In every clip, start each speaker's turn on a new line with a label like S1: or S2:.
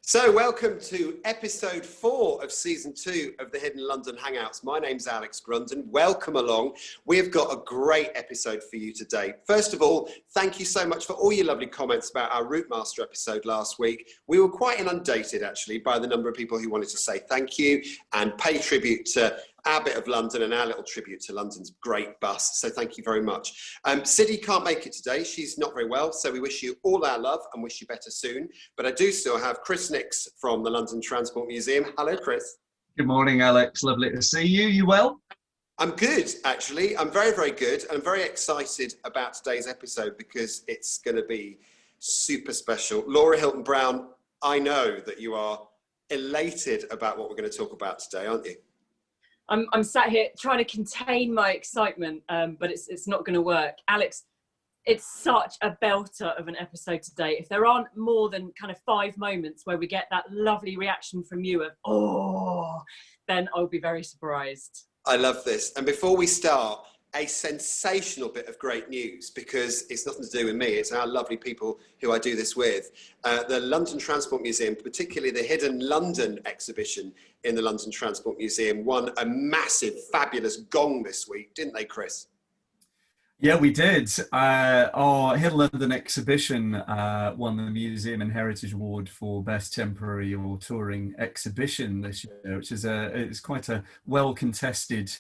S1: So welcome to episode 4 of season 2 of the Hidden London Hangouts. My name's Alex Grundon. Welcome along. We've got a great episode for you today. First of all, thank you so much for all your lovely comments about our Route Master episode last week. We were quite inundated actually by the number of people who wanted to say thank you and pay tribute to our bit of London and our little tribute to London's great bus. So thank you very much. Siddy can't make it today. She's not very well. So we wish you all our love and wish you better soon. But I do still have Chris Nix from the London Transport Museum. Hello, Chris.
S2: Good morning, Alex. Lovely to see you. You well?
S1: I'm good, actually. I'm very, very good. And I'm very excited about today's episode because it's going to be super special. Laura Hilton-Brown, I know that you are elated about what we're going to talk about today, aren't you?
S3: I'm sat here trying to contain my excitement, but it's not going to work. Alex, it's such a belter of an episode today. If there aren't more than kind of 5 moments where we get that lovely reaction from you of, oh, then I'll be very surprised.
S1: I love this. And before we start, a sensational bit of great news, because it's nothing to do with me, it's our lovely people who I do this with. The London Transport Museum, particularly the Hidden London exhibition in the London Transport Museum, won a massive, fabulous gong this week, didn't they, Chris?
S2: Yeah, we did. Our Hidden London exhibition won the Museum and Heritage Award for Best Temporary or Touring Exhibition this year, which is it's quite a well-contested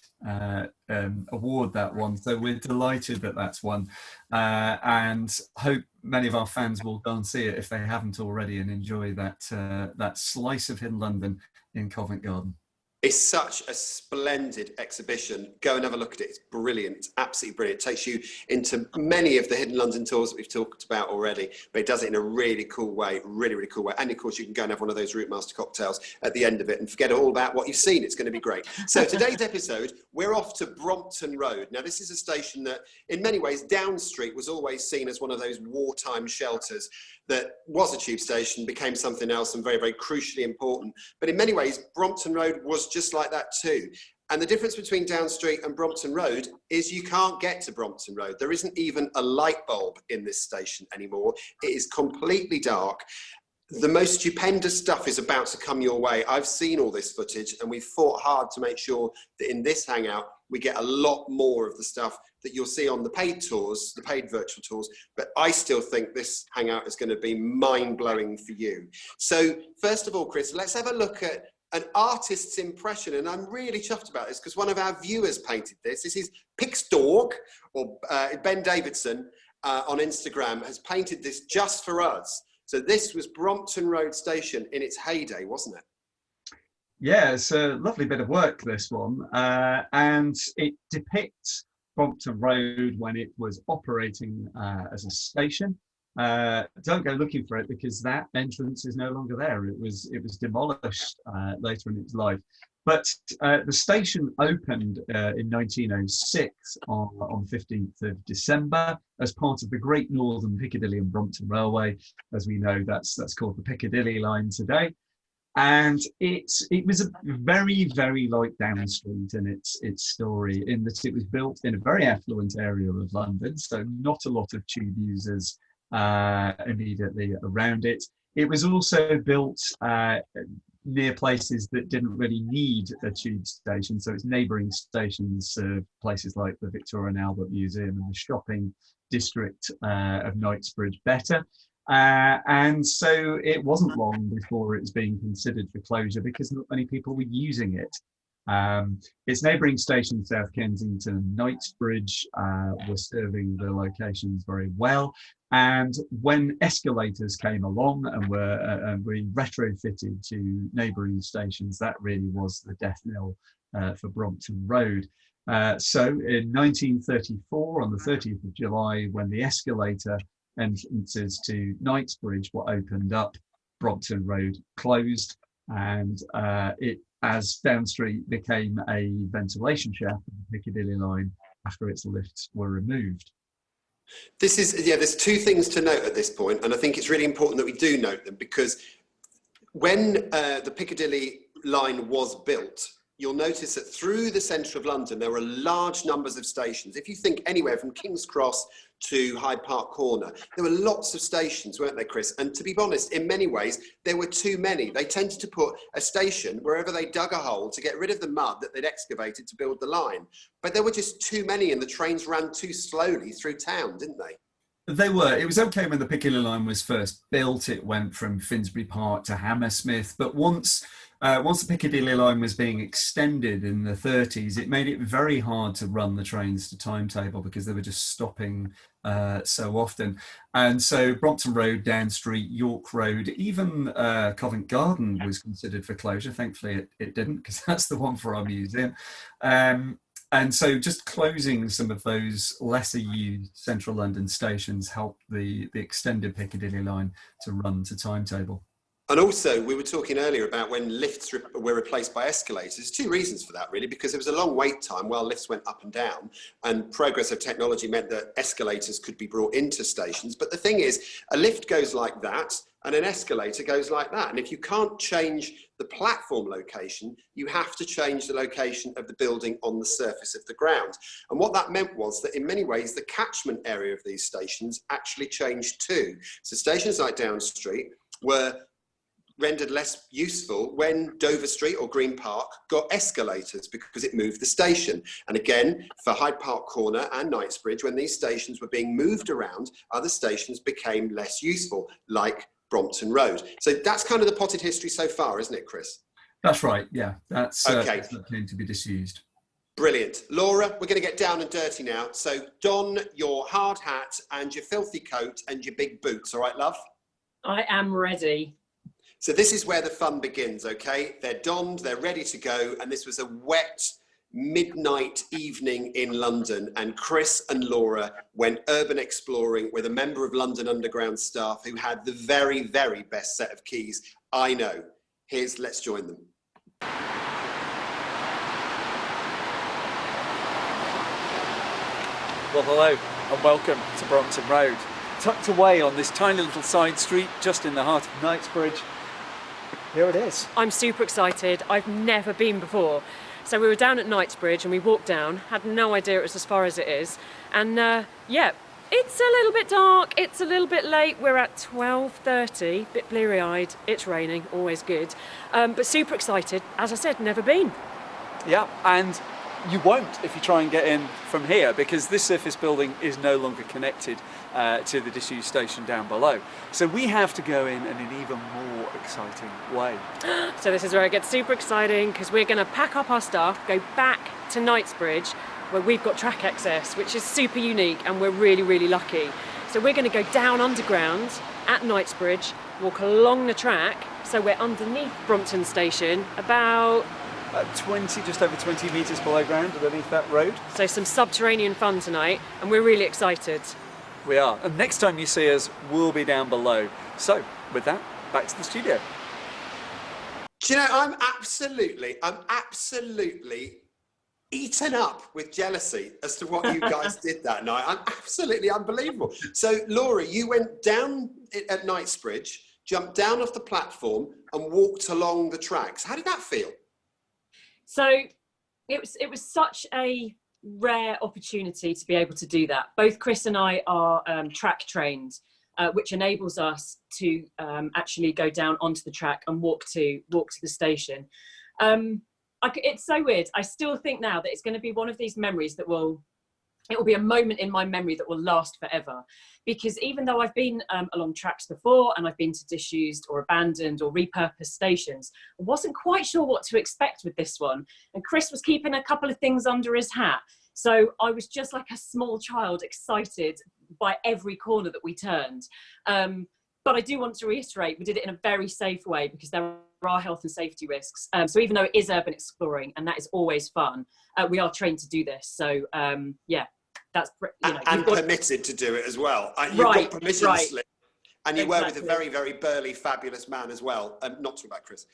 S2: award, that one. So we're delighted that that's won, and hope many of our fans will go and see it if they haven't already and enjoy that slice of Hidden London in Covent Garden.
S1: It's such a splendid exhibition. Go and have a look at it. It's brilliant. It's absolutely brilliant. It takes you into many of the Hidden London tours that we've talked about already, but it does it in a really cool way, really, really cool way. And of course, you can go and have one of those Route Master cocktails at the end of it and forget all about what you've seen. It's going to be great. So today's episode, we're off to Brompton Road. Now, this is a station that, in many ways, Down Street was always seen as one of those wartime shelters that was a tube station, became something else and very, very crucially important. But in many ways, Brompton Road was just like that too. And the difference between Down Street and Brompton Road is you can't get to Brompton Road. There isn't even a light bulb in this station anymore. It is completely dark. The most stupendous stuff is about to come your way. I've seen all this footage and we've fought hard to make sure that in this hangout, we get a lot more of the stuff that you'll see on the paid tours, the paid virtual tours. But I still think this hangout is going to be mind-blowing for you. So first of all, Chris, let's have a look at an artist's impression. And I'm really chuffed about this because one of our viewers painted this. This is Pixdorg, or Ben Davidson on Instagram has painted this just for us. So this was Brompton Road Station in its heyday, wasn't it?
S2: Yeah, it's a lovely bit of work, this one. And it depicts Brompton Road when it was operating as a station. Don't go looking for it because that entrance is no longer there. It was demolished later in its life. But the station opened in 1906 on 15th of December as part of the Great Northern Piccadilly and Brompton Railway. As we know, that's called the Piccadilly line today. And it was a very, very like Down Street in its story, in that it was built in a very affluent area of London, so not a lot of tube users immediately around it. It was also built near places that didn't really need a tube station, so its neighbouring stations served places like the Victoria and Albert Museum and the shopping district of Knightsbridge better. And so it wasn't long before it was being considered for closure because not many people were using it. Its neighbouring stations, South Kensington and Knightsbridge, were serving the locations very well. And when escalators came along and were retrofitted to neighbouring stations, that really was the death knell for Brompton Road. So in 1934, on the 30th of July, when the escalator entrances to Knightsbridge were opened up, Brompton Road closed, and as Down Street became a ventilation shaft of the Piccadilly line after its lifts were removed.
S1: This is, yeah, there's 2 things to note at this point, and I think it's really important that we do note them, because when the Piccadilly line was built, you'll notice that through the centre of London, there are large numbers of stations. If you think anywhere from King's Cross to Hyde Park Corner, there were lots of stations, weren't there, Chris? And to be honest, in many ways, there were too many. They tended to put a station wherever they dug a hole to get rid of the mud that they'd excavated to build the line. But there were just too many, and the trains ran too slowly through town, didn't they?
S2: They were. It was okay when the Piccadilly line was first built. It went from Finsbury Park to Hammersmith. But once the Piccadilly line was being extended in the 30s, it made it very hard to run the trains to timetable because they were just stopping so often. And so Brompton Road, Down Street, York Road, even Covent Garden was considered for closure. Thankfully, it didn't, because that's the one for our museum. And so just closing some of those lesser used central London stations helped the extended Piccadilly line to run to timetable.
S1: And also, we were talking earlier about when lifts were replaced by escalators. There's two reasons for that, really, because there was a long wait time while lifts went up and down, and progress of technology meant that escalators could be brought into stations. But the thing is, a lift goes like that, and an escalator goes like that. And if you can't change the platform location, you have to change the location of the building on the surface of the ground. And what that meant was that in many ways, the catchment area of these stations actually changed too. So stations like Down Street were rendered less useful when Dover Street or Green Park got escalators because it moved the station. And again, for Hyde Park Corner and Knightsbridge, when these stations were being moved around, other stations became less useful, like Brompton Road. So that's kind of the potted history so far, isn't it, Chris?
S2: That's right, yeah. That's
S1: okay.
S2: Not going to be disused.
S1: Brilliant. Laura, we're going to get down and dirty now. So don your hard hat and your filthy coat and your big boots, all right, love?
S3: I am ready.
S1: So this is where the fun begins, okay? They're donned, they're ready to go, and this was a wet midnight evening in London, and Chris and Laura went urban exploring with a member of London Underground staff who had the very, very best set of keys I know. Let's join them.
S4: Well, hello and welcome to Brompton Road. Tucked away on this tiny little side street just in the heart of Knightsbridge. Here it is.
S3: I'm super excited. I've never been before. So we were down at Knightsbridge and we walked down, had no idea it was as far as it is. And yeah, it's a little bit dark, it's a little bit late. We're at 12:30, bit bleary-eyed, it's raining, always good. But super excited, as I said, never been.
S4: Yeah, and you won't if you try and get in from here, because this surface building is no longer connected to the disused station down below. So we have to go in an even more exciting way.
S3: So this is where it gets super exciting, because we're going to pack up our stuff, go back to Knightsbridge, where we've got track access, which is super unique, and we're really, really lucky. So we're going to go down underground at Knightsbridge, walk along the track, so we're underneath Brompton Station, about
S4: 20, just over 20 metres below ground underneath that road.
S3: So some subterranean fun tonight, and we're really excited.
S4: We are. And next time you see us, we'll be down below. So, with that, back to the studio.
S1: Do you know, I'm absolutely eaten up with jealousy as to what you guys did that night. I'm absolutely unbelievable. So, Laura, you went down at Knightsbridge, jumped down off the platform and walked along the tracks. How did that feel?
S3: So it was such a rare opportunity to be able to do that. Both Chris and I are track trained, which enables us to actually go down onto the track and walk to the station. It's so weird. I still think now that it's going to be one of these memories that it will be a moment in my memory that will last forever. Because even though I've been along tracks before, and I've been to disused or abandoned or repurposed stations, I wasn't quite sure what to expect with this one. And Chris was keeping a couple of things under his hat. So I was just like a small child, excited by every corner that we turned. But I do want to reiterate, we did it in a very safe way, because there are health and safety risks. So even though it is urban exploring, and that is always fun, we are trained to do this. So yeah, that's, you know,
S1: and permitted to do it as well. You've
S3: right,
S1: got permission
S3: right.
S1: slip. And you were with a
S3: Exactly.
S1: very, very burly, fabulous man as well. Not talking about Chris,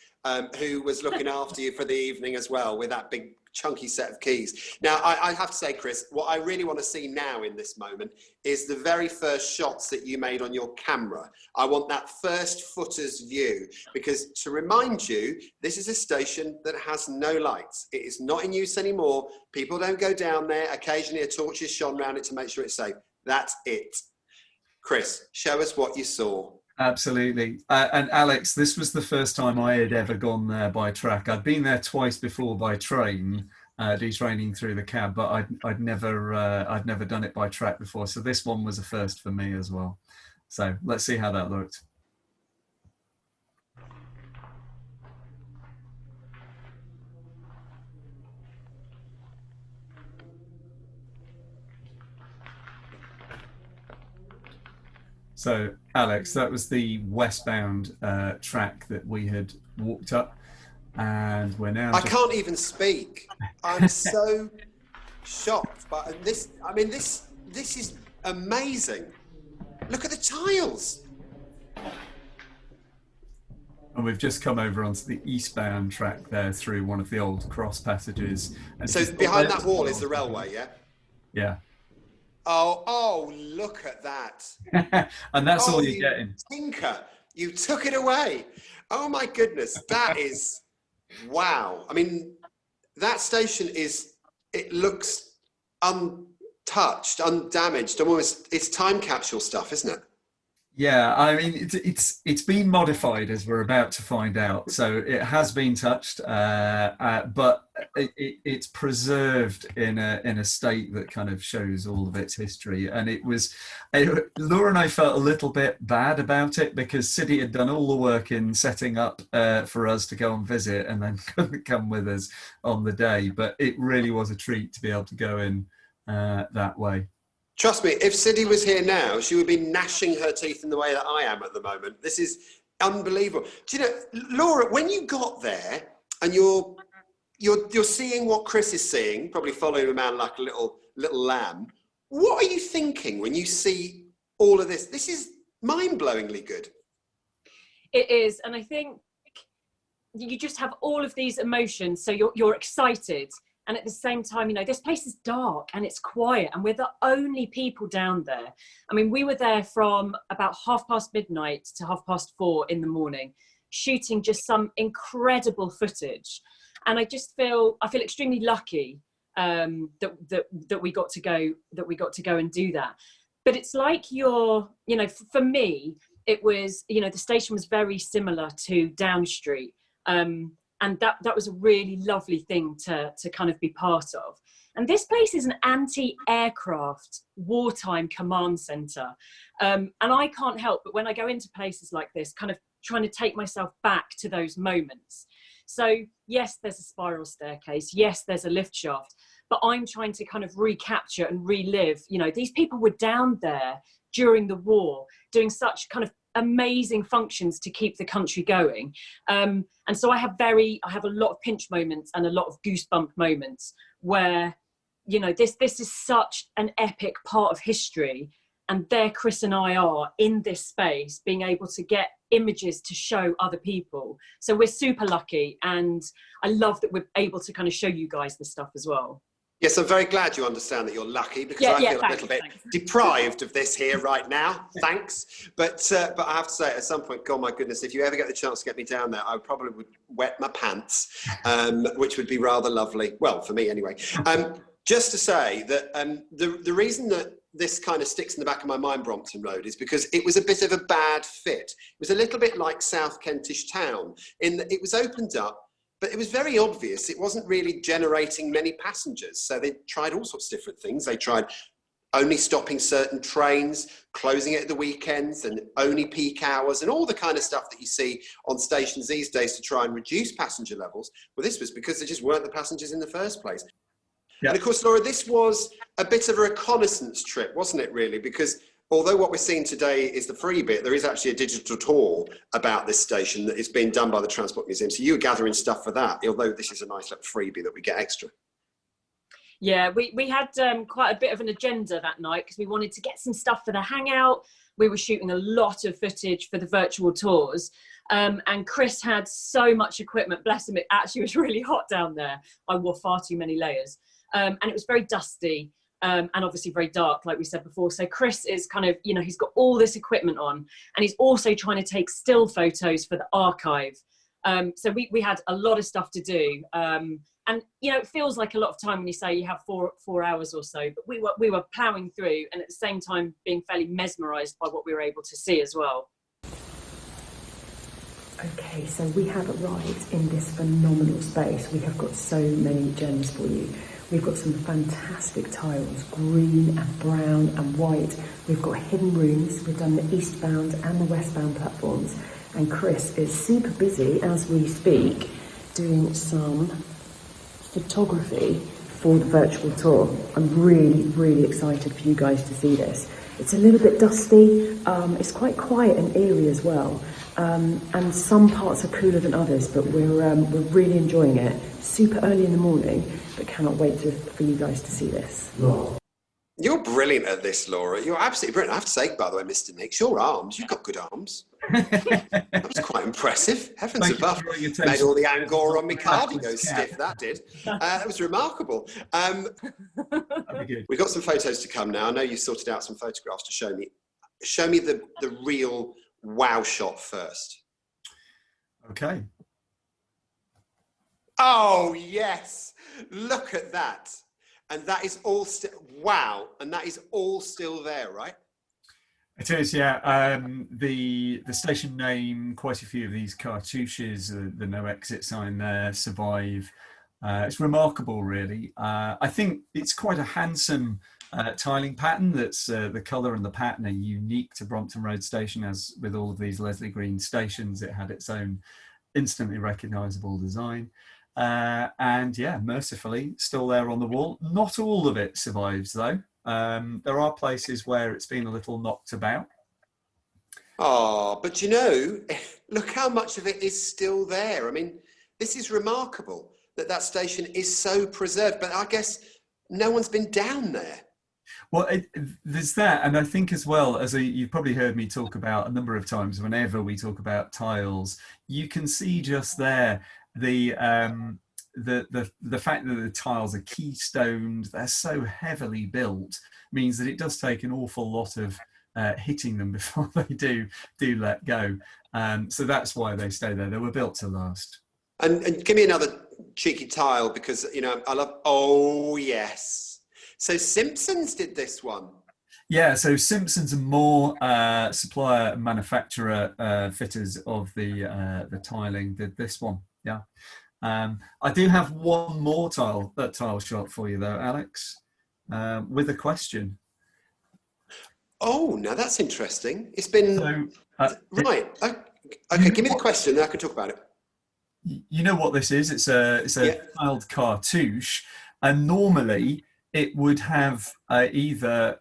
S1: who was looking after you for the evening as well with that big chunky set of keys. Now, I have to say, Chris, what I really want to see now in this moment is the very first shots that you made on your camera. I want that first footer's view, because to remind you, this is a station that has no lights. It is not in use anymore. People don't go down there. Occasionally a torch is shone around it to make sure it's safe. That's it. Chris, show us what you saw.
S2: Absolutely. And Alex, this was the first time I had ever gone there by track. I'd been there twice before by train, detraining through the cab, but I'd never done it by track before. So this one was a first for me as well. So let's see how that looked. So, Alex, that was the westbound track that we had walked up, and we're now.
S1: I can't even speak. I'm so shocked. But this, I mean, this is amazing. Look at the tiles.
S2: And we've just come over onto the eastbound track there through one of the old cross passages. And
S1: So behind that wall is the railway, yeah?
S2: Yeah.
S1: Oh, look at that.
S2: And that's all you're getting.
S1: Tinker, you took it away. Oh my goodness, that is, wow. I mean, that station it looks untouched, undamaged, almost, it's time capsule stuff, isn't it?
S2: Yeah, I mean, it's been modified, as we're about to find out. So it has been touched, but it's preserved in a state that kind of shows all of its history. And Laura and I felt a little bit bad about it, because City had done all the work in setting up for us to go and visit, and then couldn't come with us on the day. But it really was a treat to be able to go in that way.
S1: Trust me, if Siddy was here now, she would be gnashing her teeth in the way that I am at the moment. This is unbelievable. Do you know, Laura, when you got there and you're seeing what Chris is seeing, probably following him around like a little lamb, what are you thinking when you see all of this? This is mind-blowingly good.
S3: It is, and I think you just have all of these emotions. So you're excited. And at the same time, you know, this place is dark and it's quiet and we're the only people down there. I mean, we were there from about midnight to 4:30 in the morning, shooting just some incredible footage. And I feel extremely lucky that we got to go and do that. But it's like for me, it was, you know, the station was very similar to Down Street. And that was a really lovely thing to kind of be part of. And this place is an anti-aircraft wartime command centre. And I can't help but when I go into places like this, kind of trying to take myself back to those moments. So yes, there's a spiral staircase. Yes, there's a lift shaft. But I'm trying to kind of recapture and relive, you know, these people were down there during the war doing such kind of amazing functions to keep the country going, and so I have a lot of pinch moments and a lot of goosebump moments where, you know, this is such an epic part of history, and there Chris and I are in this space being able to get images to show other people. So we're super lucky, and I love that we're able to kind of show you guys this stuff as well.
S1: Yes, I'm very glad you understand that you're lucky, because I feel a little bit deprived of this here right now. Thanks. But I have to say, at some point, God, my goodness, if you ever get the chance to get me down there, I probably would wet my pants, which would be rather lovely. Well, for me anyway. Just to say that the reason that this kind of sticks in the back of my mind, Brompton Road, is because it was a bit of a bad fit. It was a little bit like South Kentish Town in that it was opened up, but it was very obvious it wasn't really generating many passengers. So they tried all sorts of different things. They tried only stopping certain trains, closing it at the weekends, and only peak hours, and all the kind of stuff that you see on stations these days to try and reduce passenger levels. Well, this was because there just weren't the passengers in the first place. Yep. And of course, Laura, this was a bit of a reconnaissance trip, wasn't it, really? Because although what we're seeing today is the free bit, there is actually a digital tour about this station that is being done by the Transport Museum. So you were gathering stuff for that, although this is a nice little freebie that we get extra.
S3: Yeah, we had quite a bit of an agenda that night because we wanted to get some stuff for the Hangout. We were shooting a lot of footage for the virtual tours. And Chris had so much equipment, bless him, it actually was really hot down there. I wore far too many layers. And it was very dusty and obviously very dark, like we said before. So Chris is kind of, you know, he's got all this equipment on and he's also trying to take still photos for the archive. So we had a lot of stuff to do. And, you know, it feels like a lot of time when you say you have four hours or so, but we were ploughing through and at the same time being fairly mesmerised by what we were able to see as well.
S5: Okay, so we have arrived in this phenomenal space. We have got so many gems for you. We've got some fantastic tiles, green and brown and white. We've got hidden rooms. We've done the eastbound and the westbound platforms. And Chris is super busy as we speak doing some photography for the virtual tour. I'm really, really excited for you guys to see this. It's a little bit dusty. It's quite quiet and eerie as well. And some parts are cooler than others, but we're really enjoying it. Super early in the morning, but cannot wait for you guys to see this.
S1: You're brilliant at this, Laura. You're absolutely brilliant. I have to say, by the way, Mr. Nix, your arms, you've got good arms. That was quite impressive. Heavens above. Made all the angora on my cardi go stiff, that did. That was remarkable. We've got some photos to come now. I know you sorted out some photographs to show me. Show me the real wow shot first.
S2: Okay.
S1: Oh, yes. Look at that. And that is all still, wow. And that is all still there, right?
S2: It is, yeah. The station name, quite a few of these cartouches, the no exit sign there, survive. It's remarkable, really. I think it's quite a handsome tiling pattern. That's the colour and the pattern are unique to Brompton Road Station, as with all of these Leslie Green stations. It had its own instantly recognisable design. And yeah, mercifully, still there on the wall. Not all of it survives, though. There are places where it's been a little knocked about.
S1: Oh, but you know, look how much of it is still there. I mean, this is remarkable that station is so preserved, but I guess no one's been down there.
S2: Well, there's that, and I think as well, as you've probably heard me talk about a number of times, whenever we talk about tiles, you can see just there the fact that the tiles are keystoned, they're so heavily built, means that it does take an awful lot of hitting them before they do let go. So that's why they stay there. They were built to last.
S1: And give me another cheeky tile, because, you know, I love, oh, yes. So Simpsons did this one.
S2: Yeah, so Simpsons and More, supplier and manufacturer, fitters of the tiling, did this one. Yeah. I do have one more tile shot for you though, Alex, with a question.
S1: Oh, now that's interesting. It's been right. Okay, give me the question, then I can talk about it.
S2: You know what this is? It's a tiled cartouche, and normally it would have either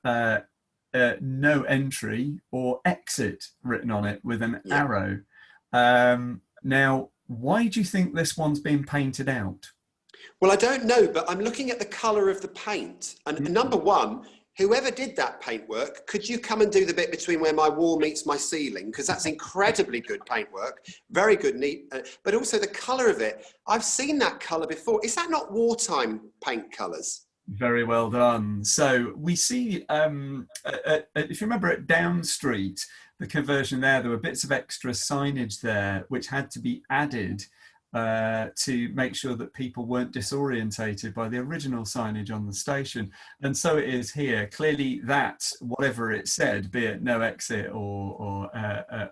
S2: no entry or exit written on it with an arrow. Now, why do you think this one's been painted out?
S1: Well, I don't know, but I'm looking at the colour of the paint. And number one, whoever did that paintwork, could you come and do the bit between where my wall meets my ceiling? Because that's incredibly good paintwork, very good, neat. But also the colour of it, I've seen that colour before. Is that not Wartime paint colours?
S2: Very well done. So we see, if you remember at Down Street, the conversion there were bits of extra signage there which had to be added to make sure that people weren't disorientated by the original signage on the station. And so it is here. Clearly that, whatever it said, be it no exit or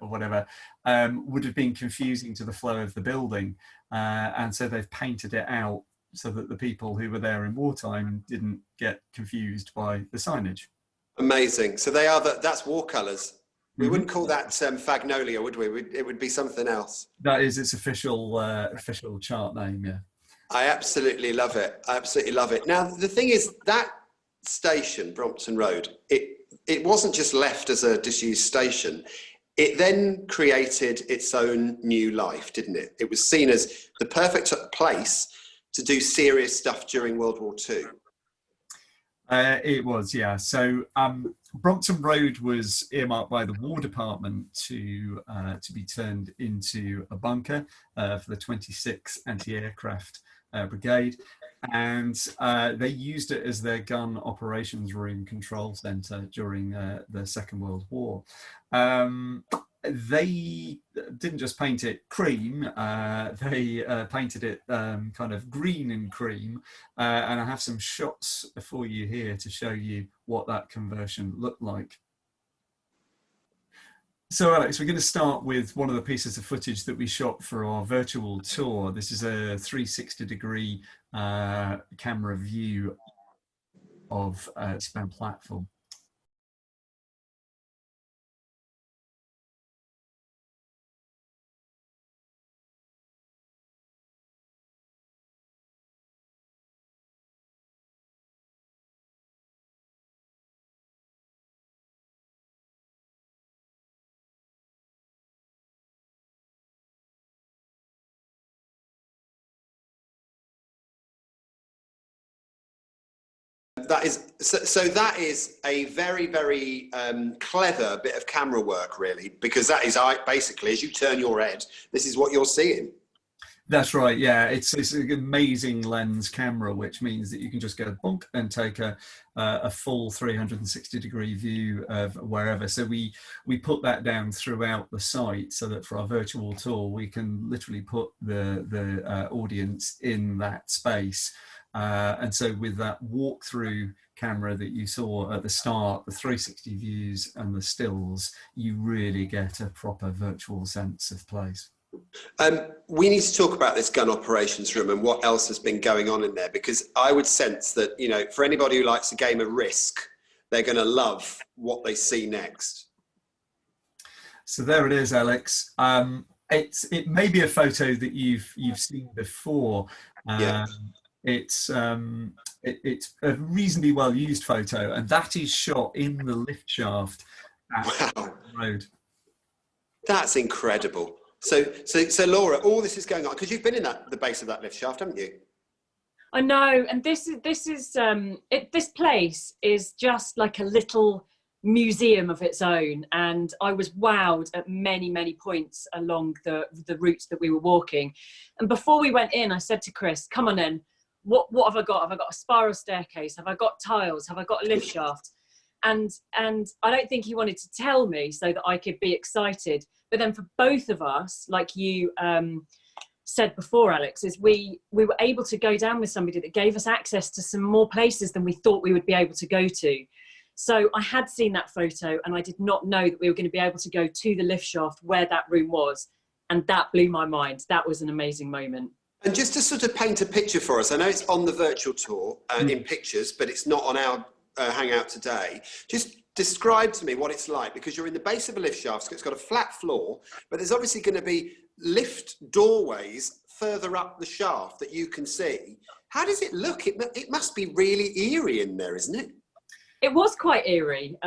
S2: whatever, would have been confusing to the flow of the building. And so they've painted it out so that the people who were there in wartime didn't get confused by the signage.
S1: Amazing. So they are that's war colours. We wouldn't call that Fagnolia, would we? It would be something else.
S2: That is its official chart name, yeah.
S1: I absolutely love it. I absolutely love it. Now, the thing is, that station, Brompton Road, it wasn't just left as a disused station. It then created its own new life, didn't it? It was seen as the perfect place to do serious stuff during World War II.
S2: It was, yeah. So Brompton Road was earmarked by the War Department to be turned into a bunker for the 26th Anti-Aircraft Brigade, and they used it as their gun operations room control centre during the Second World War. They didn't just paint it cream, they painted it kind of green and cream, and I have some shots for you here to show you what that conversion looked like. So Alex, we're going to start with one of the pieces of footage that we shot for our virtual tour. This is a 360-degree camera view of Span platform.
S1: That is so. That is a very, very clever bit of camera work, really, because that is basically, as you turn your head, this is what you're seeing.
S2: That's right. Yeah, it's an amazing lens camera, which means that you can just go bonk and take a full 360-degree view of wherever. So we put that down throughout the site, so that for our virtual tour we can literally put the audience in that space. And so with that walkthrough camera that you saw at the start, the 360 views and the stills, you really get a proper virtual sense of place.
S1: We need to talk about this gun operations room and what else has been going on in there, because I would sense that, you know, for anybody who likes a game of Risk, they're going to love what they see next.
S2: So there it is, Alex. It may be a photo that you've seen before.
S1: Yeah.
S2: It's a reasonably well used photo, and that is shot in the lift shaft at the road.
S1: That's incredible. So Laura, all this is going on because you've been in the base of that lift shaft, haven't you?
S3: I know, and this place is just like a little museum of its own, and I was wowed at many points along the routes that we were walking. And before we went in, I said to Chris, "Come on in. What have I got? Have I got a spiral staircase? Have I got tiles? Have I got a lift shaft?" And I don't think he wanted to tell me so that I could be excited. But then for both of us, like you said before, Alex, is we were able to go down with somebody that gave us access to some more places than we thought we would be able to go to. So I had seen that photo, and I did not know that we were going to be able to go to the lift shaft where that room was. And that blew my mind. That was an amazing moment.
S1: And just to sort of paint a picture for us, I know it's on the virtual tour in pictures, but it's not on our Hangout today. Just describe to me what it's like, because you're in the base of a lift shaft, so it's got a flat floor, but there's obviously going to be lift doorways further up the shaft that you can see. How does it look? It must be really eerie in there, isn't it?
S3: It was quite eerie.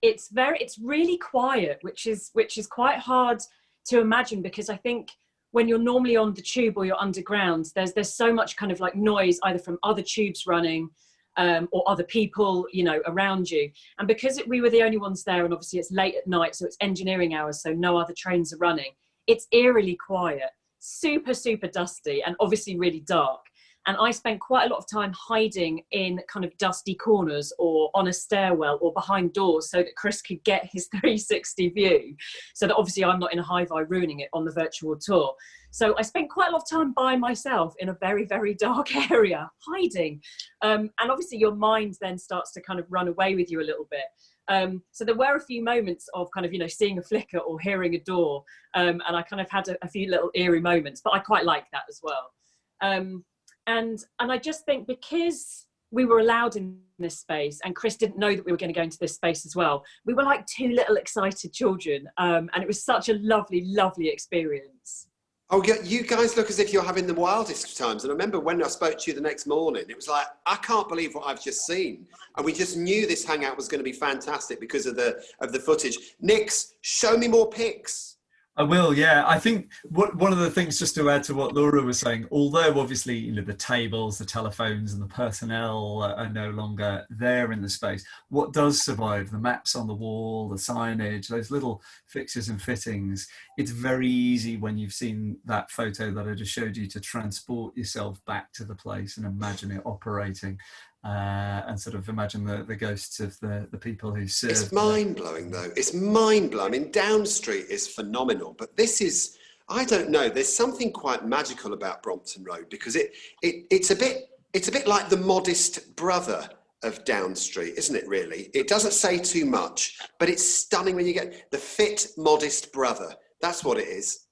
S3: It's really quiet, which is quite hard to imagine, because I think when you're normally on the tube or you're underground, there's so much kind of like noise, either from other tubes running or other people, you know, around you. And because we were the only ones there, and obviously it's late at night, so it's engineering hours, so no other trains are running, it's eerily quiet, super dusty, and obviously really dark. And I spent quite a lot of time hiding in kind of dusty corners or on a stairwell or behind doors so that Chris could get his 360 view, so that obviously I'm not in a hi-fi ruining it on the virtual tour. So I spent quite a lot of time by myself in a very dark area, hiding. And obviously your mind then starts to kind of run away with you a little bit. So there were a few moments of kind of, you know, seeing a flicker or hearing a door. And I kind of had a few little eerie moments, but I quite like that as well. And I just think because we were allowed in this space, and Chris didn't know that we were going to go into this space as well, we were like two little excited children. And it was such a lovely experience.
S1: Oh, you guys look as if you're having the wildest of times. And I remember when I spoke to you the next morning, it was like, I can't believe what I've just seen. And we just knew this hangout was going to be fantastic because of the footage. Nix, show me more pics.
S2: I will, yeah. I think one of the things, just to add to what Laura was saying, although obviously, you know, the tables, the telephones and the personnel are no longer there in the space, what does survive, the maps on the wall, the signage, those little fixtures and fittings, it's very easy when you've seen that photo that I just showed you to transport yourself back to the place and imagine it operating. And sort of imagine the ghosts of the people who served.
S1: It's mind-blowing though. It's mind-blowing. I mean, Down Street is phenomenal, but this is, I don't know, there's something quite magical about Brompton Road, because it's a bit like the modest brother of Down Street, isn't it really? It doesn't say too much, but it's stunning when you get the fit, modest brother. That's what it is.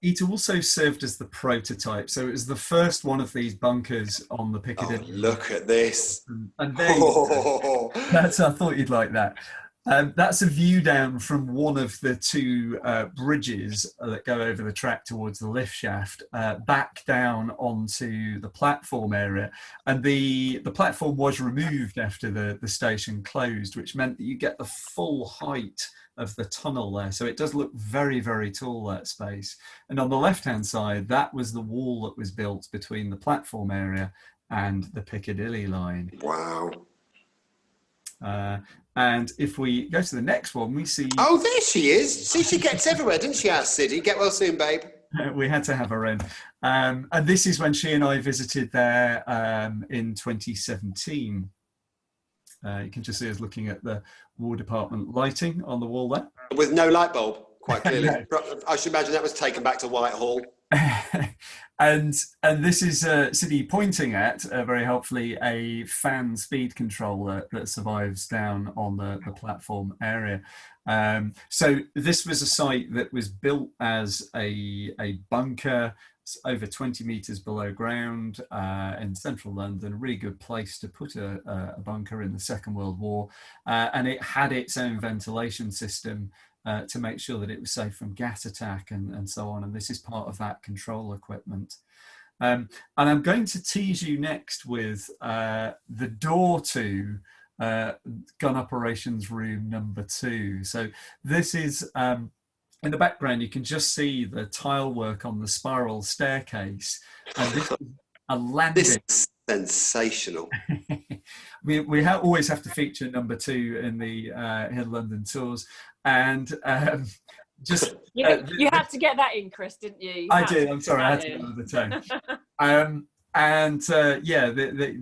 S2: It also served as the prototype. So it was the first one of these bunkers on the Piccadilly.
S1: Oh, look at this.
S2: And there I thought you'd like that. That's a view down from one of the two bridges that go over the track towards the lift shaft, back down onto the platform area. And the platform was removed after the station closed, which meant that you get the full height of the tunnel there. So it does look very, very tall, that space. And on the left-hand side, that was the wall that was built between the platform area and the Piccadilly line.
S1: Wow.
S2: And if we go to the next one, we see...
S1: Oh, there she is. See, she gets everywhere, doesn't she, our Siddy? Get well soon, babe.
S2: We had to have her in. And this is when she and I visited there in 2017. You can just see us looking at the War Department lighting on the wall there.
S1: With no light bulb, quite clearly.
S2: No.
S1: I should imagine that was taken back to Whitehall.
S2: And this is Siddy pointing at, very helpfully, a fan speed controller that survives down on the platform area. So this was a site that was built as a bunker over 20 metres below ground in central London, a really good place to put a bunker in the Second World War. And it had its own ventilation system to make sure that it was safe from gas attack and so on. And this is part of that control equipment. And I'm going to tease you next with the door to gun operations room number 2. So this is, in the background, you can just see the tile work on the spiral staircase. And this is a landing.
S1: This is sensational.
S2: we always have to feature number 2 in the Hidden London tours. And just...
S3: you had to get that in, Chris, didn't you?
S2: I did. I'm sorry, I had to get over the tone.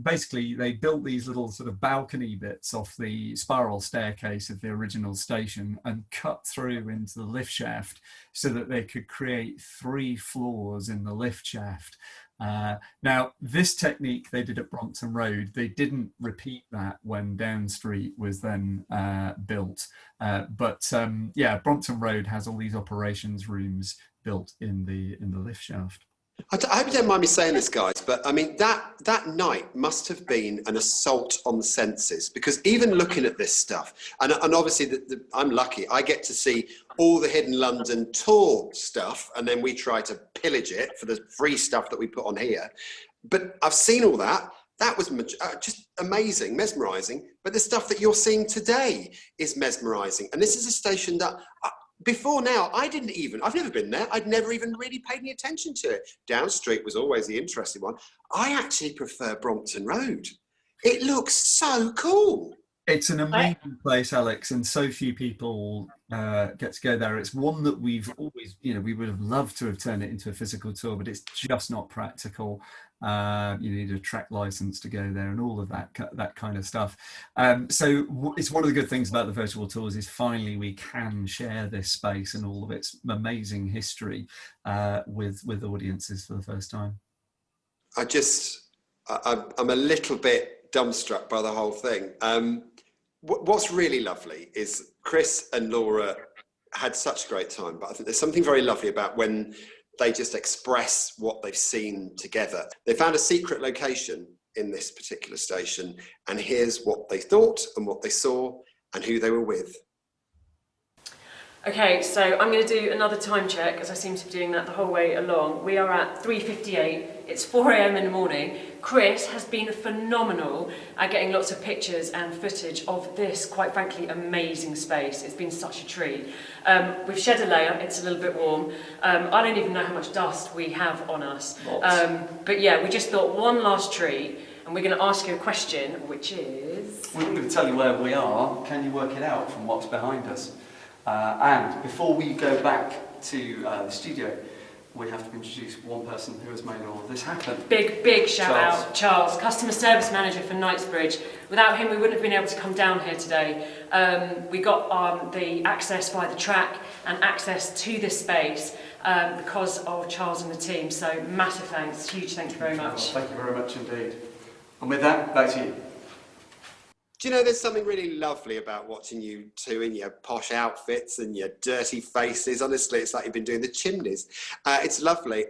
S2: Basically, they built these little sort of balcony bits off the spiral staircase of the original station and cut through into the lift shaft so that they could create 3 floors in the lift shaft. Now, this technique they did at Brompton Road, they didn't repeat that when Down Street was then built. But Brompton Road has all these operations rooms built in the lift shaft.
S1: I hope you don't mind me saying this, guys, but I mean, that night must have been an assault on the senses, because even looking at this stuff, and obviously I'm lucky, I get to see all the Hidden London tour stuff, and then we try to pillage it for the free stuff that we put on here. But I've seen all that. That was just amazing, mesmerising. But the stuff that you're seeing today is mesmerising. And this is a station that... before now, I've never been there. I'd never even really paid any attention to it. Down Street was always the interesting one. I actually prefer Brompton Road. It looks so cool.
S2: It's an amazing place, Alex, and so few people get to go there. It's one that we've always, we would have loved to have turned it into a physical tour, but it's just not practical. You need a track license to go there and all of that kind of stuff. So it's one of the good things about the virtual tours is finally we can share this space and all of its amazing history with audiences for the first time.
S1: I'm a little bit dumbstruck by the whole thing. What's really lovely is Chris and Laura had such a great time, but I think there's something very lovely about when they just express what they've seen together. They found a secret location in this particular station, and here's what they thought and what they saw and who they were with.
S3: Okay, so I'm going to do another time check, as I seem to be doing that the whole way along. We are at 3:58. It's 4 a.m. in the morning. Chris has been phenomenal at getting lots of pictures and footage of this, quite frankly, amazing space. It's been such a treat. We've shed a layer, it's a little bit warm. I don't even know how much dust we have on us. But yeah, we just thought one last treat, and we're going to ask you a question, which is...
S4: We're not going to tell you where we are. Can you work it out from what's behind us? And before we go back to the studio, we have to introduce one person who has made all of this happen.
S3: Big shout out, Charles, customer service manager for Knightsbridge. Without him, we wouldn't have been able to come down here today. We got the access via the track and access to this space because of Charles and the team. So massive thanks, huge thank you very much.
S4: Thank you very much indeed. And with that, back to you.
S1: Do you know, there's something really lovely about watching you two in your posh outfits and your dirty faces. Honestly, it's like you've been doing the chimneys. It's lovely.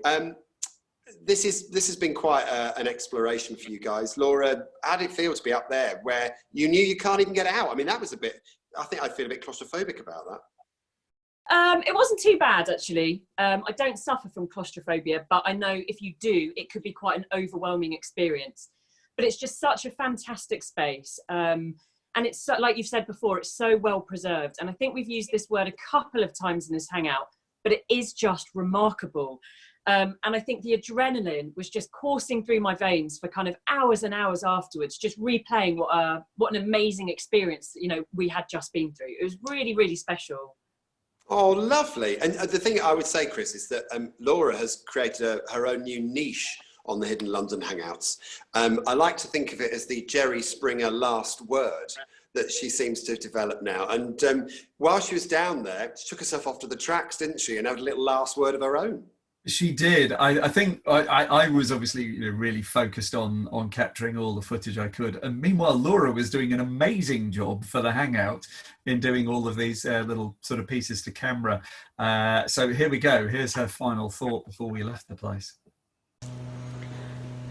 S1: This has been quite an exploration for you guys. Laura, how did it feel to be up there where you knew you can't even get out? I mean, that was a bit, I think I'd feel a bit claustrophobic about that.
S3: It wasn't too bad, actually. I don't suffer from claustrophobia, but I know if you do, it could be quite an overwhelming experience. But it's just such a fantastic space. And it's, like you've said before, it's so well preserved. And I think we've used this word a couple of times in this hangout, but it is just remarkable. And I think the adrenaline was just coursing through my veins for kind of hours and hours afterwards, just replaying what an amazing experience, you know, we had just been through. It was really, really special.
S1: Oh, lovely. And the thing I would say, Chris, is that Laura has created her own new niche on the Hidden London Hangouts. I like to think of it as the Jerry Springer last word that she seems to have developed now. And while she was down there, she took herself off to the tracks, didn't she? And had a little last word of her own.
S2: She did. I think I was obviously really focused on capturing all the footage I could. And meanwhile, Laura was doing an amazing job for the Hangout in doing all of these little sort of pieces to camera. So here we go. Here's her final thought before we left the place.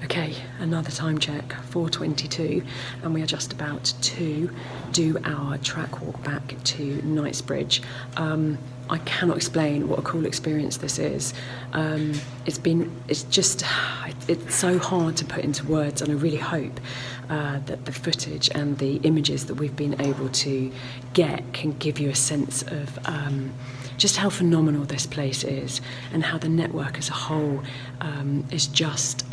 S5: Okay, another time check, 4:22, and we are just about to do our track walk back to Knightsbridge. I cannot explain what a cool experience this is. It's so hard to put into words, and I really hope that the footage and the images that we've been able to get can give you a sense of just how phenomenal this place is, and how the network as a whole is just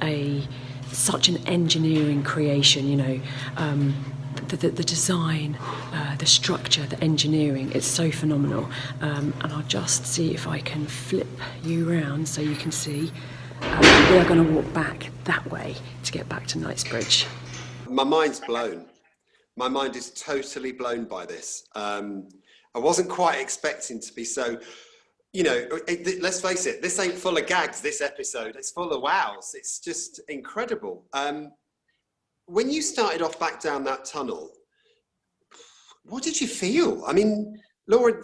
S5: such an engineering creation. You know, the design, the structure, the engineering, it's so phenomenal. And I'll just see if I can flip you around so you can see. We are going to walk back that way to get back to Knightsbridge.
S1: My mind's blown. My mind is totally blown by this. I wasn't quite expecting to be so, you know, let's face it, this ain't full of gags, this episode. It's full of wows. It's just incredible. When you started off back down that tunnel, what did you feel? I mean, Laura,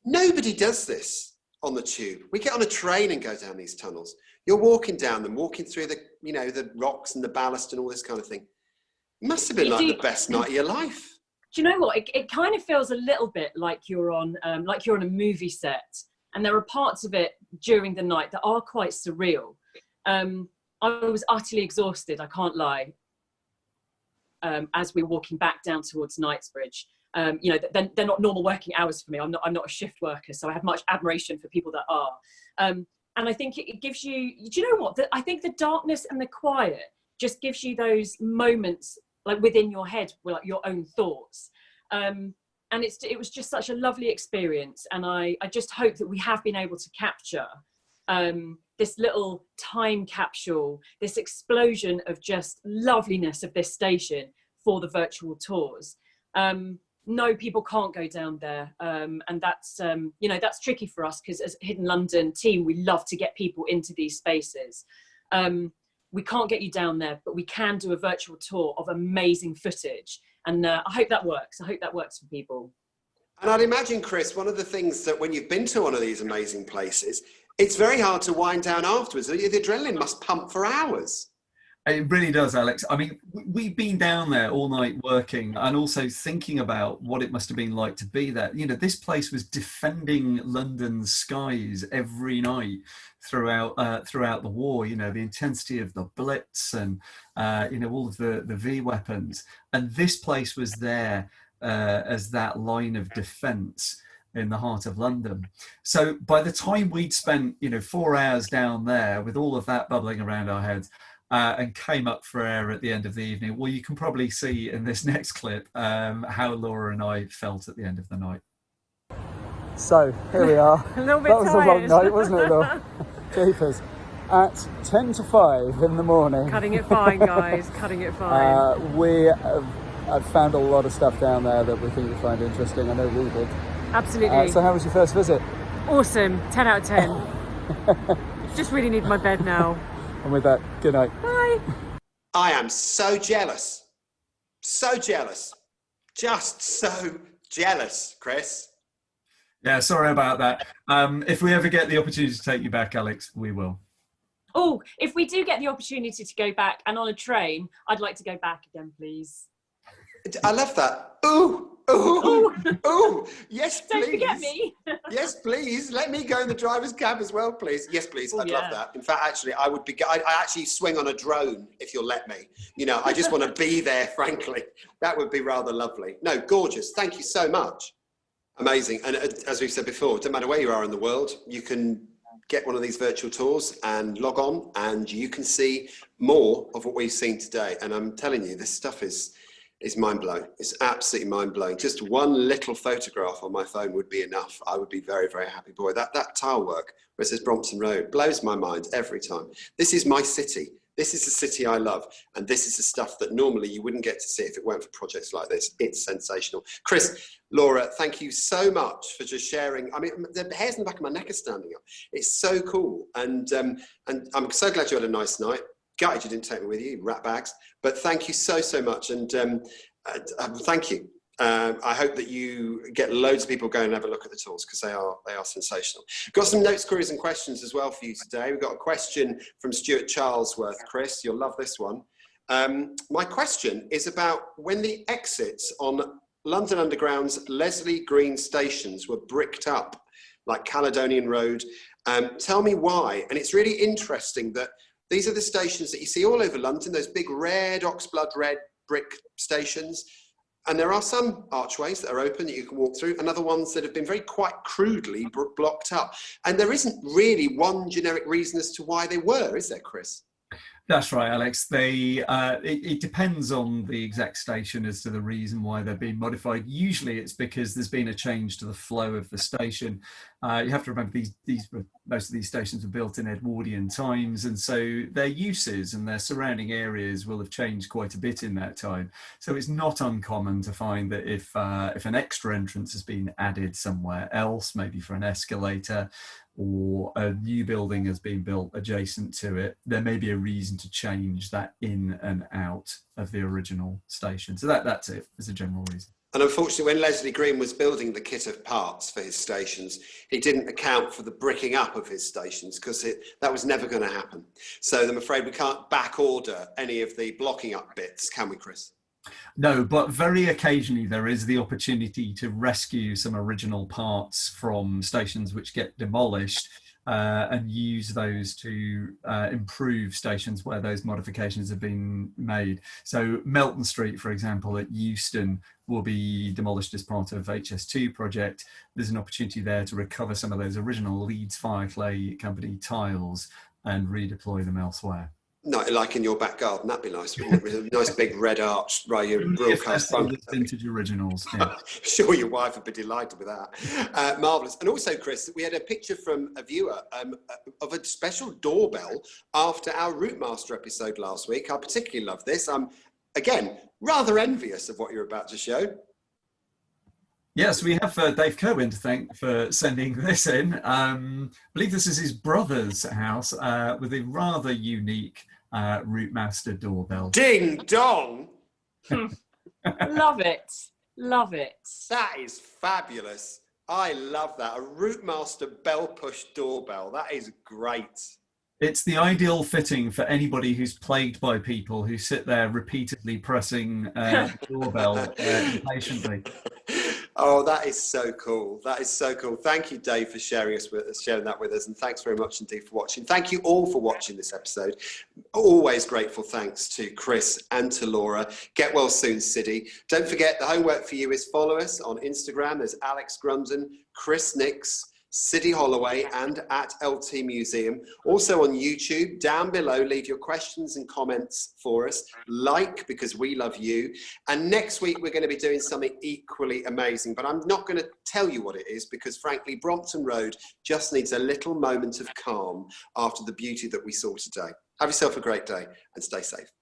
S1: nobody does this on the tube. We get on a train and go down these tunnels. You're walking down them, walking through the, you know, the rocks and the ballast and all this kind of thing. It must have been like the best night of your life.
S3: Do you know what? It kind of feels a little bit like you're on a movie set, and there are parts of it during the night that are quite surreal. I was utterly exhausted, I can't lie, as we were walking back down towards Knightsbridge. You know, they're not normal working hours for me. I'm not a shift worker, so I have much admiration for people that are. And I think it gives you, do you know what? I think the darkness and the quiet just gives you those moments like within your head, like your own thoughts. And it was just such a lovely experience. And I just hope that we have been able to capture this little time capsule, this explosion of just loveliness of this station for the virtual tours. No, people can't go down there. And that's, you know, that's tricky for us because as a Hidden London team, we love to get people into these spaces. We can't get you down there, but we can do a virtual tour of amazing footage. And I hope that works. I hope that works for people.
S1: And I'd imagine, Chris, one of the things that when you've been to one of these amazing places, it's very hard to wind down afterwards. The adrenaline must pump for hours.
S2: It really does, Alex. I mean, we've been down there all night working and also thinking about what it must have been like to be there. You know, this place was defending London's skies every night throughout the war. You know, the intensity of the Blitz and you know, all of the V weapons, and this place was there as that line of defence in the heart of London. So by the time we'd spent, you know, 4 hours down there with all of that bubbling around our heads, and came up for air at the end of the evening, well, you can probably see in this next clip how Laura and I felt at the end of the night.
S4: So here we are.
S3: A little bit
S4: That was
S3: tired.
S4: a long night, wasn't it, Laura? Jeepers. At 10 to 5 in the morning.
S3: Cutting it fine, guys. Cutting it fine.
S4: We have found a lot of stuff down there that we think you'll find interesting. I know we did.
S3: Absolutely.
S4: So how was your first visit?
S3: Awesome. 10 out of 10. Just really need my bed now.
S4: And with that, good night.
S3: Bye.
S1: I am so jealous. So jealous. Just so jealous, Chris.
S2: Yeah, sorry about that. If we ever get the opportunity to take you back, Alex, we will.
S3: Oh, if we do get the opportunity to go back and on a train, I'd like to go back again, please.
S1: I love that. Ooh, ooh, ooh. Yes, please.
S3: Don't forget me.
S1: Yes, please. Let me go in the driver's cab as well, please. Yes, please.
S3: Oh,
S1: I'd
S3: yeah.
S1: love that. In fact, actually, I actually swing on a drone if you'll let me. You know, I just want to be there, frankly. That would be rather lovely. No, gorgeous. Thank you so much. Amazing. And as we've said before, it doesn't matter where you are in the world, you can get one of these virtual tours and log on and you can see more of what we've seen today. And I'm telling you, this stuff is mind-blowing. It's absolutely mind-blowing. Just one little photograph on my phone would be enough. I would be very, very happy. Boy, that tile work where it says Brompton Road blows my mind every time. This is my city. This is the city I love. And this is the stuff that normally you wouldn't get to see if it weren't for projects like this. It's sensational. Chris, Laura, thank you so much for just sharing. I mean, the hairs in the back of my neck are standing up. It's so cool. And I'm so glad you had a nice night. Gutted you didn't take me with you, rat bags. But thank you so much, and thank you. I hope that you get loads of people going and have a look at the tools because they are sensational. Got some notes, queries, and questions as well for you today. We've got a question from Stuart Charlesworth. Chris, you'll love this one. My question is about when the exits on London Underground's Leslie Green stations were bricked up, like Caledonian Road. Tell me why. And it's really interesting that these are the stations that you see all over London, those big red, oxblood red brick stations. And there are some archways that are open that you can walk through and other ones that have been very quite crudely blocked up. And there isn't really one generic reason as to why they were, is there, Chris?
S2: That's right, Alex. It depends on the exact station as to the reason why they're being modified. Usually it's because there's been a change to the flow of the station. You have to remember most of these stations were built in Edwardian times, and so their uses and their surrounding areas will have changed quite a bit in that time. So it's not uncommon to find that if an extra entrance has been added somewhere else, maybe for an escalator, or a new building has been built adjacent to it, there may be a reason to change that in and out of the original station. So that's it, as a general reason.
S1: And unfortunately, when Leslie Green was building the kit of parts for his stations, he didn't account for the bricking up of his stations because that was never going to happen. So I'm afraid we can't back order any of the blocking up bits, can we, Chris?
S2: No, but very occasionally there is the opportunity to rescue some original parts from stations which get demolished and use those to improve stations where those modifications have been made. So Melton Street, for example, at Euston will be demolished as part of HS2 project. There's an opportunity there to recover some of those original Leeds Fireclay Company tiles and redeploy them elsewhere.
S1: No, like in your back garden, that'd be nice, wouldn't it? With a nice big red arch, right? Your broadcast front.
S2: Vintage originals. Yeah.
S1: Sure, your wife would be delighted with that. Marvellous. And also, Chris, we had a picture from a viewer of a special doorbell after our Routemaster episode last week. I particularly love this. I'm, again, rather envious of what you're about to show.
S2: Yes, we have Dave Kerwin to thank for sending this in. I believe this is his brother's house with a rather unique Routemaster doorbell.
S1: Ding dong!
S3: Love it. Love it.
S1: That is fabulous. I love that. A Routemaster bell push doorbell. That is great.
S2: It's the ideal fitting for anybody who's plagued by people who sit there repeatedly pressing the doorbell impatiently.
S1: Oh, that is so cool. That is so cool. Thank you, Dave, for sharing that with us. And thanks very much indeed for watching. Thank you all for watching this episode. Always grateful thanks to Chris and to Laura. Get well soon, City. Don't forget, the homework for you is follow us on Instagram. There's Alex Grumden, Chris Nix, City Holloway, and at LT Museum. Also on YouTube, down below, leave your questions and comments for us. Like, because we love you. And next week, we're going to be doing something equally amazing, but I'm not going to tell you what it is because, frankly, Brompton Road just needs a little moment of calm after the beauty that we saw today. Have yourself a great day and stay safe.